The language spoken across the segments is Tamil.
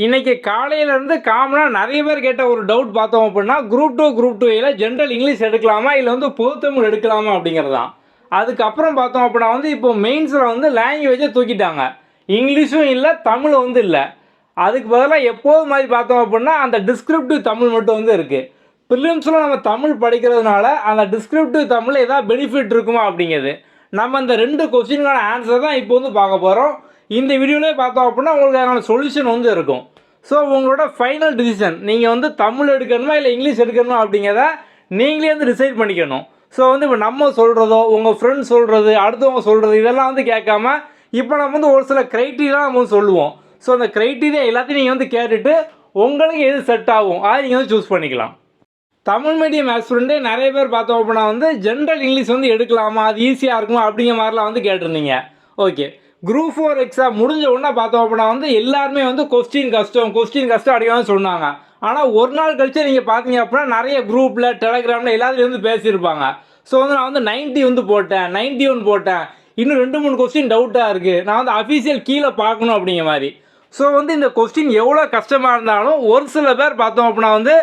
இன்னைக்கு காலையிலேருந்து காமனாக நிறைய பேர் கேட்ட ஒரு டவுட் பார்த்தோம் அப்படின்னா குரூப் டூ ஏல ஜென்ரல் இங்கிலீஷ் எடுக்கலாமா இல்லை வந்து பொதுத்தமிழ் எடுக்கலாமா அப்படிங்கிறது தான். அதுக்கப்புறம் பார்த்தோம் அப்படின்னா வந்து இப்போ மெயின்ஸில் வந்து லாங்குவேஜை தூக்கிட்டாங்க. இங்கிலீஷும் இல்லை, தமிழ் வந்து இல்லை. அதுக்கு பதிலாக எப்போது மாதிரி பார்த்தோம் அப்படின்னா அந்த டிஸ்கிரிப்டிவ் தமிழ் மட்டும் வந்து இருக்குது. ப்ரிலிம்ஸில் நம்ம தமிழ் படிக்கிறதுனால அந்த டிஸ்கிரிப்டிவ் தமிழில் ஏதாவது பெனிஃபிட் இருக்குமா அப்படிங்கிறது நம்ம இந்த 2 கொஸ்டினுக்கான ஆன்சர் தான் இப்போ வந்து பார்க்க போகிறோம். இந்த வீடியோவிலே பார்த்தோம் அப்படின்னா உங்களுக்கு அதனால சொல்யூஷன் வந்து இருக்கும். ஸோ உங்களோட ஃபைனல் டிசிஷன் நீங்கள் வந்து தமிழ் எடுக்கணுமா இல்லை இங்கிலீஷ் எடுக்கணுமா அப்படிங்கிறத நீங்களே வந்து டிசைட் பண்ணிக்கணும். ஸோ வந்து இப்போ நம்ம சொல்கிறதோ உங்கள் ஃப்ரெண்ட்ஸ் சொல்கிறது அடுத்தவங்க சொல்கிறது இதெல்லாம் வந்து கேட்காம இப்போ நம்ம வந்து ஒரு சில க்ரைட்டீரியா நம்ம வந்து சொல்லுவோம். ஸோ அந்த க்ரைட்டீரியா எல்லாத்தையும் நீங்கள் வந்து கேட்டுட்டு உங்களுக்கு எது செட் ஆகும் அதை நீங்கள் வந்து சூஸ் பண்ணிக்கலாம். தமிழ் மீடியம் ஆஸ்பிரண்ட்டே நிறைய பேர் பார்த்தோம் அப்படின்னா வந்து ஜென்ரல் இங்கிலீஷ் வந்து எடுக்கலாமா, அது ஈஸியாக இருக்குமா அப்படிங்கிற மாதிரிலாம் வந்து கேட்டிருந்தீங்க. ஓகே, குரூப் 4 எக்ஸாம் முடிஞ்ச உடனே பார்த்தோம் அப்படின்னா வந்து எல்லாருமே வந்து கொஸ்டின் கஷ்டம் அடிக்கணும்னு சொன்னாங்க. ஆனால் ஒரு நாள் கழிச்சு நீங்கள் பார்த்தீங்க அப்படின்னா நிறைய குரூப்பில் டெலகிராமில் எல்லாத்துலேயும் வந்து பேசியிருப்பாங்க. ஸோ வந்து நான் வந்து 90 வந்து போட்டேன், 91 போட்டேன், இன்னும் 2-3 கொஸ்டின் டவுட்டாக இருக்குது, நான் வந்து அஃபீஷியல் கீழே பார்க்கணும் அப்படிங்கிற மாதிரி. ஸோ வந்து இந்த கொஸ்டின் எவ்வளோ கஷ்டமாக இருந்தாலும் ஒரு சில பேர் பார்த்தோம் அப்படின்னா வந்து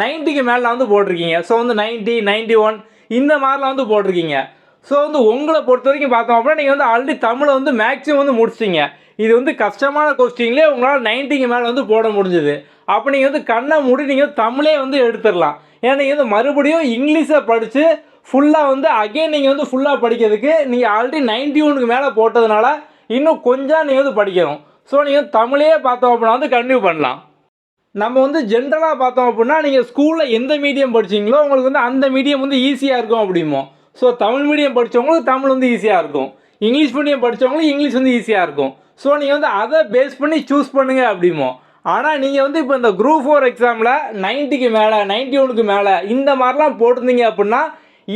90க்கு மேலே வந்து போட்டிருக்கீங்க. ஸோ வந்து 90, 91 இந்த மாதிரிலாம் வந்து போட்டிருக்கீங்க. ஸோ வந்து உங்களை பொறுத்த வரைக்கும் பார்த்தோம் அப்படின்னா நீங்கள் வந்து ஆல்ரெடி தமிழை வந்து மேக்ஸிமம் வந்து முடிச்சிட்டிங்க. இது வந்து கஷ்டமான கொஸ்டின்லேயே உங்களால் 90க்கு மேலே வந்து போட முடிஞ்சுது. அப்போ நீங்கள் வந்து கண்ணை மூடி நீங்கள் தமிழே வந்து எடுத்துடலாம். ஏன்னா நீங்கள் வந்து மறுபடியும் இங்கிலீஷை படித்து ஃபுல்லாக வந்து அகைன் நீங்கள் வந்து ஃபுல்லாக படிக்கிறதுக்கு நீங்கள் ஆல்ரெடி 91க்கு மேலே போட்டதுனால இன்னும் கொஞ்சம் நீங்கள் வந்து படிக்கணும். ஸோ நீங்கள் தமிழே பார்த்தோம் அப்படின்னா வந்து கண்டினியூ பண்ணலாம். நம்ம வந்து ஜென்ரலாக பார்த்தோம் அப்படின்னா நீங்கள் ஸ்கூலில் எந்த மீடியம் படிச்சிங்களோ உங்களுக்கு வந்து அந்த மீடியம் வந்து ஈஸியாக இருக்கும் அப்படிமோ. ஸோ தமிழ் மீடியம் படித்தவங்களுக்கு தமிழ் வந்து ஈஸியாக இருக்கும், இங்கிலீஷ் மீடியம் படித்தவங்களுக்கு இங்கிலீஷ் வந்து ஈஸியாக இருக்கும். ஸோ நீங்கள் வந்து அதை பேஸ் பண்ணி சூஸ் பண்ணுங்கள் அப்படிமோ. ஆனால் நீங்கள் வந்து இப்போ இந்த குரூப் 4 எக்ஸாமில் 90க்கு மேலே 91க்கு மேலே இந்த மாதிரிலாம் போட்டிருந்தீங்க அப்படின்னா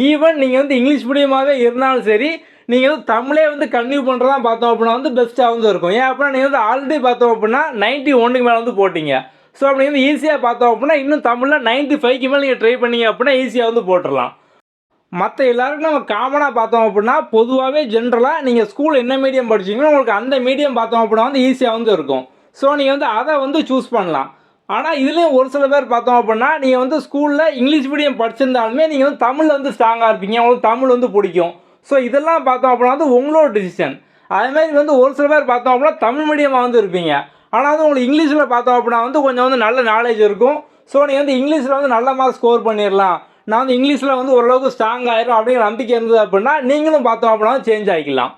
ஈவன் நீங்கள் வந்து இங்கிலீஷ் மீடியமாகவே இருந்தாலும் சரி நீங்கள் வந்து தமிழே வந்து கன்டினியூ பண்ணுறதான் பார்த்தோம் அப்படின்னா வந்து பெஸ்ட்டாக வந்து இருக்கும். ஏன் அப்படின்னா நீங்கள் வந்து ஆல்ரெடி பார்த்தோம் அப்படின்னா 91க்கு மேலே வந்து போட்டிங்க. ஸோ அப்படி வந்து ஈஸியாக பார்த்தோம் அப்படின்னா இன்னும் தமிழில் 95க்கு மேலே நீங்கள் ட்ரை பண்ணிங்க அப்படின்னா ஈஸியாக வந்து போட்டுடலாம். மற்ற எல்லாருக்கும் நம்ம காமனாக பார்த்தோம் அப்படின்னா பொதுவாகவே ஜென்ரலாக நீங்கள் ஸ்கூல் என்ன மீடியம் படிச்சிங்களோ உங்களுக்கு அந்த மீடியம் பார்த்தோம் அப்படின்னா வந்து ஈஸியாக வந்து இருக்கும். ஸோ நீங்கள் வந்து அதை வந்து சூஸ் பண்ணலாம். ஆனால் இதுலேயும் ஒரு சில பேர் பார்த்தோம் அப்படின்னா நீங்கள் வந்து ஸ்கூலில் இங்கிலீஷ் மீடியம் படிச்சிருந்தாலுமே நீங்கள் வந்து தமிழில் வந்து ஸ்ட்ராங்காக இருப்பீங்க, உங்களுக்கு தமிழ் வந்து பிடிக்கும். ஸோ இதெல்லாம் பார்த்தோம் அப்படின்னா வந்து உங்களோட டிசிஷன். அதேமாதிரி வந்து ஒரு சில பேர் பார்த்தோம் அப்படின்னா தமிழ் மீடியமாக வந்து இருப்பீங்க, ஆனால் வந்து உங்களுக்கு இங்கிலீஷில் பார்த்தோம் அப்படின்னா வந்து கொஞ்சம் வந்து நல்ல நாலேஜ் இருக்கும். ஸோ நீங்கள் வந்து இங்கிலீஷில் வந்து நல்ல மார்க் ஸ்கோர் பண்ணிடலாம், நான் வந்து இங்கிலீஷில் வந்து ஓரளவுக்கு ஸ்ட்ராங் ஆயிரும் அப்படிங்கிற நம்பிக்கை இருந்தது அப்படின்னா நீங்களும் பார்த்தோம் அப்படின்னா சேஞ்ச் ஆகிக்கலாம்.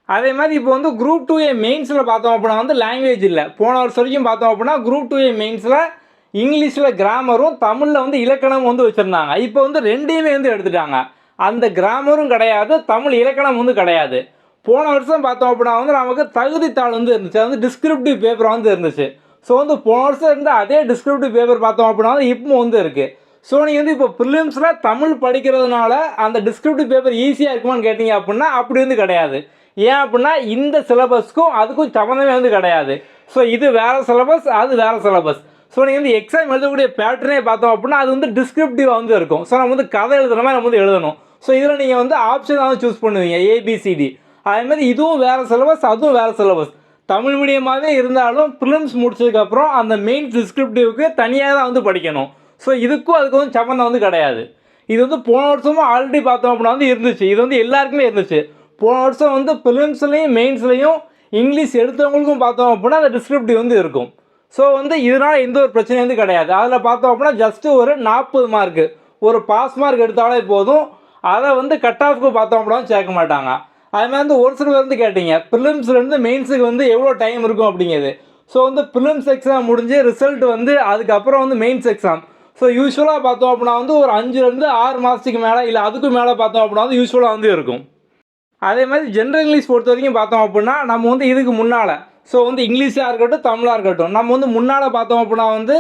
அதே மாதிரி இப்போ வந்து குரூப் 2A மெயின்ஸில் பார்த்தோம் அப்படின்னா வந்து லாங்குவேஜ் இல்லை. போன வருஷம் வரைக்கும் பார்த்தோம் அப்படின்னா குரூப் 2A மெயின்ஸில் இங்கிலீஷில் கிராமரும் தமிழில் வந்து இலக்கணம் வந்து வச்சுருந்தாங்க. இப்போ வந்து ரெண்டையுமே வந்து எடுத்துட்டாங்க. அந்த கிராமரும் கிடையாது, தமிழ் இலக்கணம் வந்து கிடையாது. போன வருஷம் பார்த்தோம் அப்படின்னா வந்து நமக்கு தகுதித்தாள் வந்து இருந்துச்சு, அது வந்து டிஸ்கிரிப்டிவ் பேப்பர் வந்து இருந்துச்சு. ஸோ வந்து போன வருஷம் இருந்த அதே டிஸ்கிரிப்டிவ் பேப்பர் பார்த்தோம் அப்படின்னா வந்து இப்போ வந்து இருக்குது. ஸோ நீங்கள் வந்து இப்போ ப்ரிலிம்ஸில் தமிழ் படிக்கிறதுனால அந்த டிஸ்கிரிப்டிவ் பேப்பர் ஈஸியாக இருக்குமான்னு கேட்டிங்க அப்படின்னா அப்படி வந்து கிடையாது. ஏன் அப்படின்னா இந்த சிலபஸ்க்கும் அதுக்கும் சம்மந்தமே வந்து கிடையாது. ஸோ இது வேறு சிலபஸ், அது வேறு சிலபஸ். ஸோ நீங்கள் வந்து எக்ஸாம் எழுதக்கூடிய பேட்டர்னே பார்த்தோம் அப்படின்னா அது வந்து டிஸ்கிரிப்டிவாக வந்து இருக்கும். ஸோ நம்ம வந்து கதை எழுதுகிற மாதிரி நம்ம வந்து எழுதணும். ஸோ இதில் நீங்கள் வந்து ஆப்ஷன் வந்து சூஸ் பண்ணுவீங்க ABCD. அதேமாதிரி இதுவும் வேறு சிலபஸ், அதுவும் வேறு சிலபஸ். தமிழ் மீடியமாகவே இருந்தாலும் ப்ரிலிம்ஸ் முடிச்சதுக்கப்புறம் அந்த மெயின் டிஸ்கிரிப்டிவ்க்கு தனியாக தான் வந்து படிக்கணும். ஸோ இதுக்கும் அதுக்கு வந்து சம்மந்தம் வந்து கிடையாது. இது வந்து போன வருஷமும் ஆல்ரெடி பார்த்தோம் அப்படின்னா வந்து இருந்துச்சு, இது வந்து எல்லாருக்குமே இருந்துச்சு. போன வருஷம் வந்து ப்ரிலிம்ஸ்லேயும் மெயின்ஸ்லேயும் இங்கிலீஷ் எடுத்தவங்களுக்கும் பார்த்தோம் அப்படின்னா அந்த டிஸ்கிரிப்டிவ் வந்து இருக்கும். ஸோ வந்து இதனால் எந்த ஒரு பிரச்சனையும் வந்து கிடையாது. அதில் பார்த்தோம் அப்படின்னா ஜஸ்ட்டு ஒரு 40 மார்க்கு ஒரு பாஸ் மார்க் எடுத்தாலே போதும், அதை வந்து கட் ஆஃப்க்கு பார்த்தோம் அப்படின்னா சேர்க்க மாட்டாங்க. அதுமாதிரி வந்து ஒரு சில பேர் வந்து கேட்டிங்க ப்ரிலிம்ஸ்லேருந்து மெயின்ஸுக்கு வந்து எவ்வளோ டைம் இருக்கும் அப்படிங்கிறது. ஸோ வந்து ப்ரிலிம்ஸ் எக்ஸாம் முடிஞ்சு ரிசல்ட் வந்து அதுக்கப்புறம் வந்து மெயின்ஸ் எக்ஸாம். ஸோ யூஸ்வலாக பார்த்தோம் அப்படின்னா வந்து ஒரு 5லேருந்து 6 மாதத்துக்கு மேலே இல்லை அதுக்கு மேலே பார்த்தோம் அப்படின்னா வந்து யூஸ்வலாக வந்து இருக்கும். அதே மாதிரி ஜென்ரல் இங்கிலீஷ் பொறுத்த வரைக்கும் பார்த்தோம் அப்படின்னா நம்ம வந்து இதுக்கு முன்னால் ஸோ வந்து இங்கிலீஷாக இருக்கட்டும் தமிழாக இருக்கட்டும் நம்ம வந்து முன்னால் பார்த்தோம் அப்படின்னா வந்து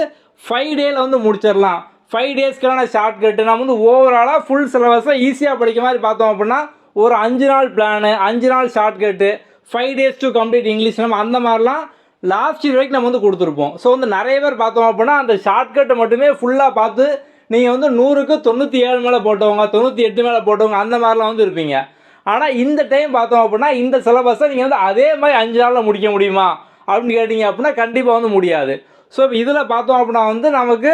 5 டேயில் வந்து முடிச்சிடலாம். 5 டேஸ்க்கான ஷார்ட்கட்டு நம்ம வந்து ஓவராலாக ஃபுல் சிலபஸை ஈஸியாக படிக்க மாதிரி பார்த்தோம் அப்படின்னா ஒரு 5 நாள் பிளானு, 5 நாள் shortcut, 5 days to complete English நம்ம அந்த மாதிரிலாம் லாஸ்ட் இயர் வரைக்கும் நம்ம வந்து கொடுத்துருப்போம். ஸோ வந்து நிறைய பேர் பார்த்தோம் அப்படின்னா அந்த ஷார்ட்கட்டை மட்டுமே ஃபுல்லாக பார்த்து நீங்கள் வந்து 100க்கு 97 மேலே போட்டவங்க, 98 மேலே போட்டவங்க அந்த மாதிரிலாம் வந்து இருப்பீங்க. ஆனால் இந்த டைம் பார்த்தோம் அப்படின்னா இந்த சிலபஸை நீங்கள் வந்து அதே மாதிரி 5 நாளில் முடிக்க முடியுமா அப்படின்னு கேட்டிங்க அப்படின்னா கண்டிப்பாக வந்து முடியாது. ஸோ இப்போ இதில் பார்த்தோம் அப்படின்னா வந்து நமக்கு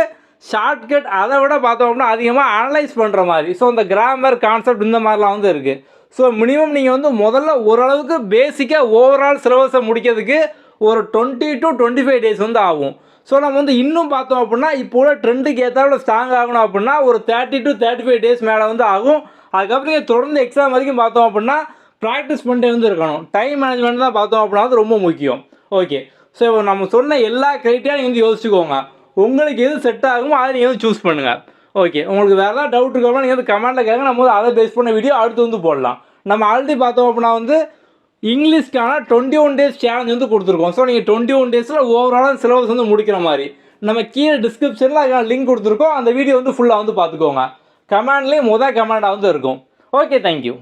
ஷார்ட்கட் அதை விட பார்த்தோம் அப்படின்னா அதிகமாக அனலைஸ் பண்ணுற மாதிரி. ஸோ இந்த கிராமர் கான்செப்ட் இந்த மாதிரிலாம் வந்து இருக்குது. ஸோ மினிமம் நீங்கள் வந்து முதல்ல ஓரளவுக்கு பேசிக்காக ஓவரால் சிலபஸை முடிக்கிறதுக்கு ஒரு 20 to 25 டேஸ் வந்து ஆகும். ஸோ நம்ம வந்து இன்னும் பார்த்தோம் அப்படின்னா இப்போ உள்ள ட்ரெண்டுக்கு ஏற்றாப்புல ஸ்ட்ராங் ஆகணும் அப்படின்னா ஒரு 30 to 35 டேஸ் மேலே வந்து ஆகும். அதுக்கப்புறம் நீங்கள் தொடர்ந்து எக்ஸாம் வரைக்கும் பார்த்தோம் அப்படின்னா ப்ராக்டிஸ் பண்ணிட்டே வந்து இருக்கணும். டைம் மேனேஜ்மெண்ட் தான் பார்த்தோம் அப்படின்னா வந்து ரொம்ப முக்கியம். ஓகே, ஸோ இப்போ நம்ம சொன்ன எல்லா க்ரைட்டீரியா நீங்கள் வந்து யோசிச்சுக்கோங்க. உங்களுக்கு எது செட் ஆகுமோ அதை நீங்கள் வந்து சூஸ் பண்ணுங்கள். ஓகே, உங்களுக்கு வேறு ஏதாவது டவுட் இருக்கோம்னா நீங்கள் வந்து கமெண்ட்டில் கேட்க, நம்ம வந்து அதை பேஸ் பண்ண வீடியோ அடுத்து வந்து போடலாம். நம்ம ஆல்ரெடி பார்த்தோம் அப்படின்னா வந்து இங்கிலீஷ்க்கான 21 டேஸ் சேலஞ்ச் வந்து கொடுத்துருக்கோம். ஸோ நீங்கள் 21 டேஸில் ஓவராலாக சிலபஸ் வந்து முடிக்கிற மாதிரி நம்ம கீழே டிஸ்கிரிப்ஷனில் அதுக்கான லிங்க் கொடுத்துருக்கோம். அந்த வீடியோ வந்து ஃபுல்லாக வந்து பார்த்துக்கோங்க. கமெண்ட்லேயும் கமெண்டாக வந்து இருக்கும். Okay, thank you.